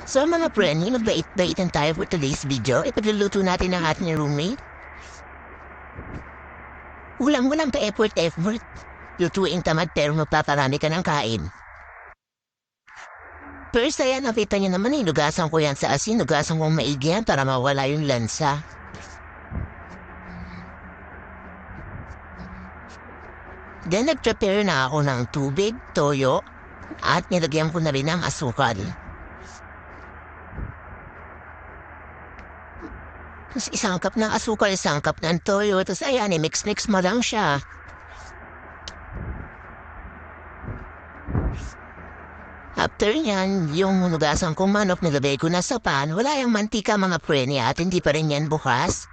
So mga preni, magbait-baitan tayo for today's video. Ipagluluto natin ang ating roommate. Walang pa effort. Lutuin tamad pero magpaparami ka ng kain. First, ayan, nakita niyo naman, hinugasan ko yan sa asin. Hinugasan kong maigi yan para mawala yung lansa. Then, nag-prepare na ako ng tubig, toyo, at nilagyan ko na rin ng asukal. Tapos isang cup ng asukal, isang cup ng toyo. Tapos ayan, mix-mix mo lang siya. After nyan, yung hunugasan kong manok nilagay ko na sa pan. Wala yung mantika mga preni at hindi pa rin yan bukas.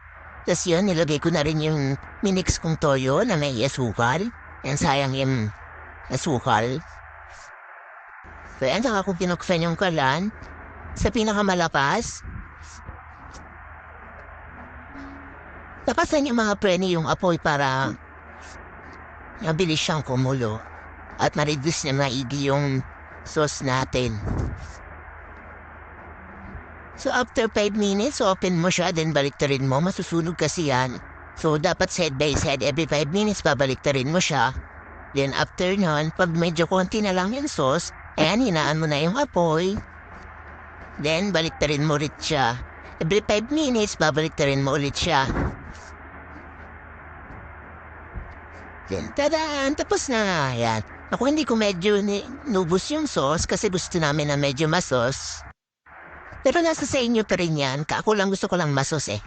Tapos yun, nilagay ko na rin yung minix kong toyo na may asukal. Yan sayang yung asukal. So yan, saka ko pinuksan yung kalan. Sa pinakamalakas, tapasan yung mga preni yung apoy para mabilis siyang kumulo at ma-reduce na maigi yung sauce natin. So after 5 minutes, open mo siya, then baliktarin mo. Masusunog kasi yan. So dapat side by side, every 5 minutes babaliktarin mo siya. Then after nun, pag medyo konti na lang yung sauce, ayan, hinaan mo na yung apoy. Then baliktarin mo ulit siya. Every 5 minutes, babaliktarin mo ulit siya. Then, tadaan! Tapos na. Ayan. Ako hindi ko medyo nubos yung sauce kasi gusto namin na medyo masos. Pero nasa sa inyo pa rin yan. Ako lang gusto ko lang masos eh.